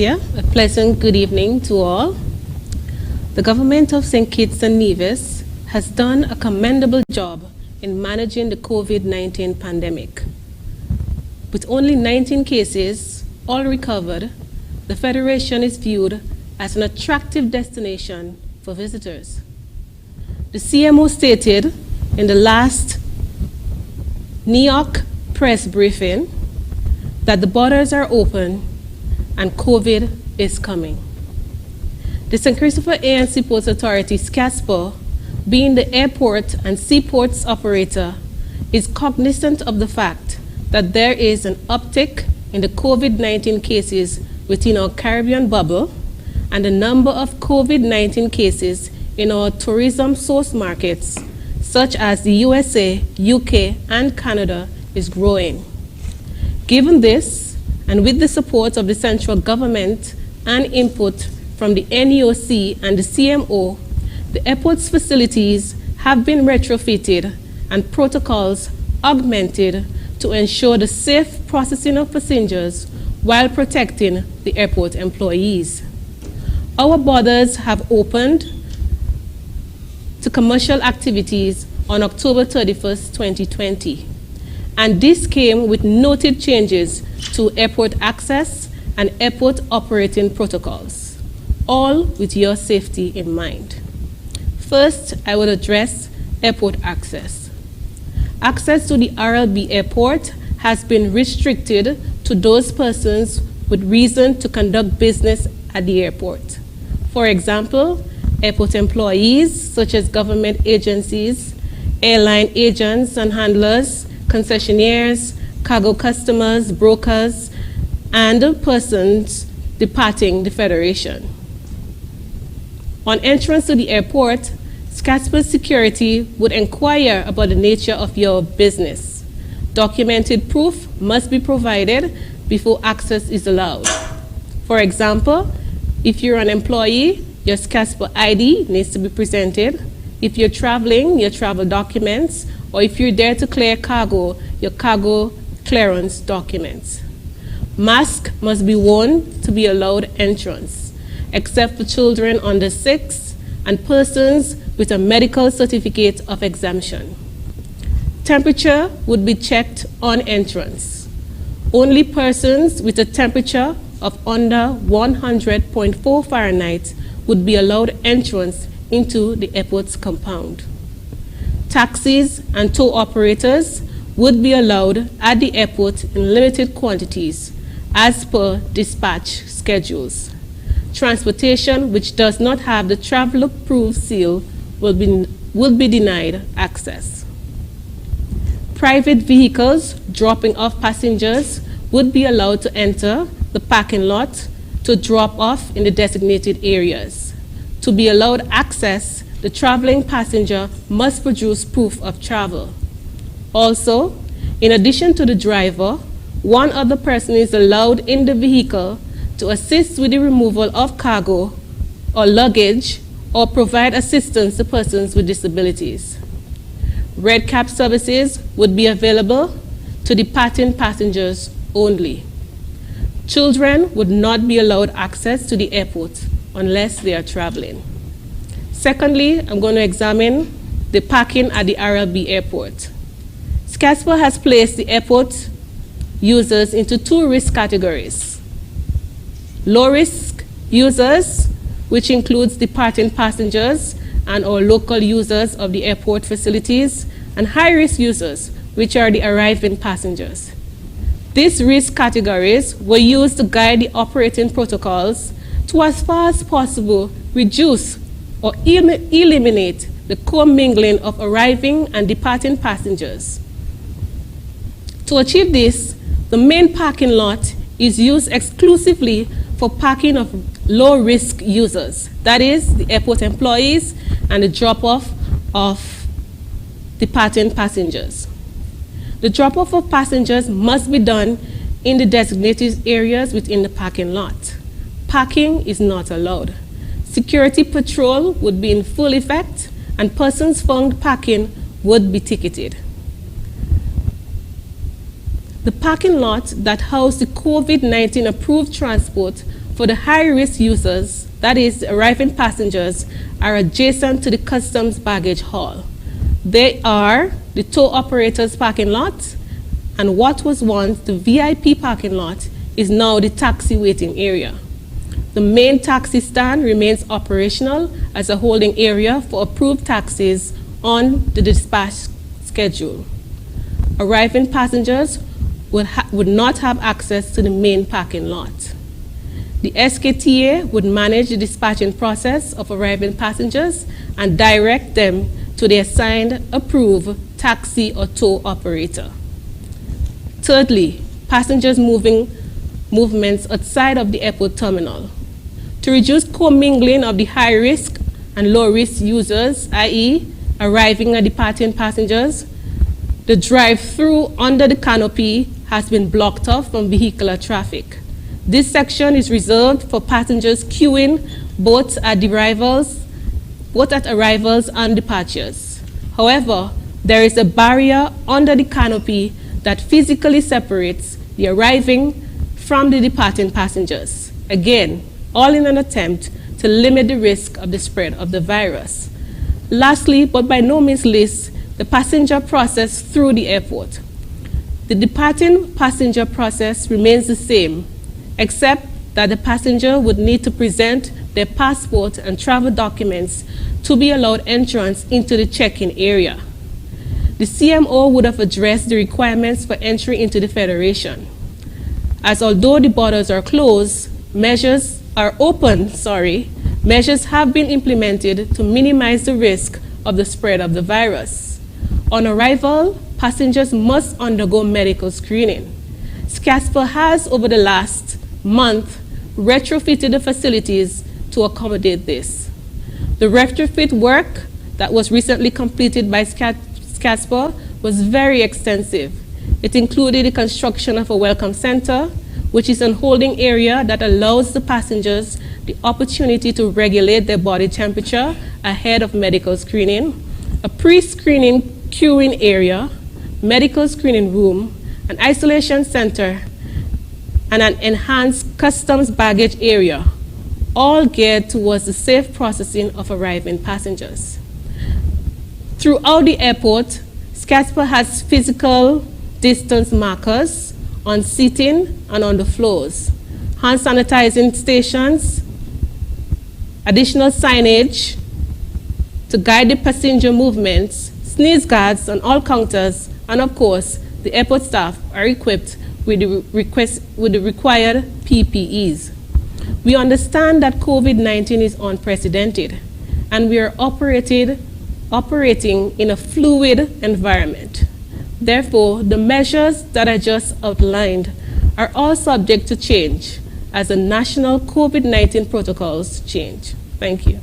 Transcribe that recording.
Yeah, a pleasant good evening to all. The government of St. Kitts and Nevis has done a commendable job in managing the COVID-19 pandemic. With only 19 cases, all recovered, the Federation is viewed as an attractive destination for visitors. The CMO stated in the last NEOC press briefing that the borders are open and COVID is coming. The St. Christopher ANC Ports Authority, SCASPA, being the airport and seaports operator, is cognizant of the fact that there is an uptick in the COVID-19 cases within our Caribbean bubble, and the number of COVID-19 cases in our tourism source markets, such as the USA, UK, and Canada, is growing. Given this, and with the support of the central government and input from the NEOC and the CMO, the airport's facilities have been retrofitted and protocols augmented to ensure the safe processing of passengers while protecting the airport employees. Our borders have opened to commercial activities on October 31st, 2020. And this came with noted changes to airport access and airport operating protocols, all with your safety in mind. First, I will address airport access. Access to the RLB airport has been restricted to those persons with reason to conduct business at the airport. For example, airport employees such as government agencies, airline agents and handlers, concessionaires, cargo customers, brokers, and persons departing the Federation. On entrance to the airport, SCASPA's security would inquire about the nature of your business. Documented proof must be provided before access is allowed. For example, if you're an employee, your SCASPA ID needs to be presented. If you're traveling, your travel documents, or if you're there to clear cargo, your cargo clearance documents. Mask must be worn to be allowed entrance, except for children under 6 and persons with a medical certificate of exemption. Temperature would be checked on entrance. Only persons with a temperature of under 100.4 Fahrenheit would be allowed entrance into the airport's compound. Taxis and tow operators would be allowed at the airport in limited quantities as per dispatch schedules. Transportation which does not have the travel approved seal will be denied access. Private vehicles dropping off passengers would be allowed to enter the parking lot to drop off in the designated areas. To be allowed access, the traveling passenger must produce proof of travel. Also, in addition to the driver, one other person is allowed in the vehicle to assist with the removal of cargo or luggage or provide assistance to persons with disabilities. Red cab services would be available to departing passengers only. Children would not be allowed access to the airport unless they are traveling. Secondly, I'm going to examine the parking at the RLB airport. SCASPA has placed the airport users into 2 risk categories. Low-risk users, which includes departing passengers and or local users of the airport facilities, and high-risk users, which are the arriving passengers. These risk categories were used to guide the operating protocols to, as far as possible, reduce or eliminate the commingling of arriving and departing passengers. To achieve this, the main parking lot is used exclusively for parking of low-risk users, that is, the airport employees and the drop-off of departing passengers. The drop-off of passengers must be done in the designated areas within the parking lot. Parking is not allowed. Security patrol would be in full effect, and persons found parking would be ticketed. The parking lot that housed the COVID-19 approved transport for the high-risk users, that is, arriving passengers, are adjacent to the customs baggage hall. They are the tow operator's parking lot, and what was once the VIP parking lot is now the taxi waiting area. The main taxi stand remains operational as a holding area for approved taxis on the dispatch schedule. Arriving passengers would not have access to the main parking lot. The SKTA would manage the dispatching process of arriving passengers and direct them to the assigned approved taxi or tow operator. Thirdly, passengers movements outside of the airport terminal. To reduce commingling of the high-risk and low-risk users, i.e. arriving and departing passengers, the drive-through under the canopy has been blocked off from vehicular traffic. This section is reserved for passengers queuing both at arrivals and departures. However, there is a barrier under the canopy that physically separates the arriving from the departing passengers. Again, all in an attempt to limit the risk of the spread of the virus. Lastly, but by no means least, the passenger process through the airport. The departing passenger process remains the same, except that the passenger would need to present their passport and travel documents to be allowed entrance into the check-in area. The CMO would have addressed the requirements for entry into the Federation, as although the borders are closed, measures have been implemented to minimize the risk of the spread of the virus. On arrival, passengers must undergo medical screening. SCASPA has, over the last month, retrofitted the facilities to accommodate this. The retrofit work that was recently completed by SCASPA was very extensive. It included the construction of a welcome center, which is a holding area that allows the passengers the opportunity to regulate their body temperature ahead of medical screening, a pre-screening queuing area, medical screening room, an isolation center, and an enhanced customs baggage area, all geared towards the safe processing of arriving passengers. Throughout the airport, SCASPA has physical distance markers on seating and on the floors, hand sanitizing stations, additional signage to guide the passenger movements, sneeze guards on all counters, and of course, the airport staff are equipped with the required PPEs. We understand that COVID-19 is unprecedented, and we are operating in a fluid environment. Therefore, the measures that I just outlined are all subject to change as the national COVID-19 protocols change. Thank you.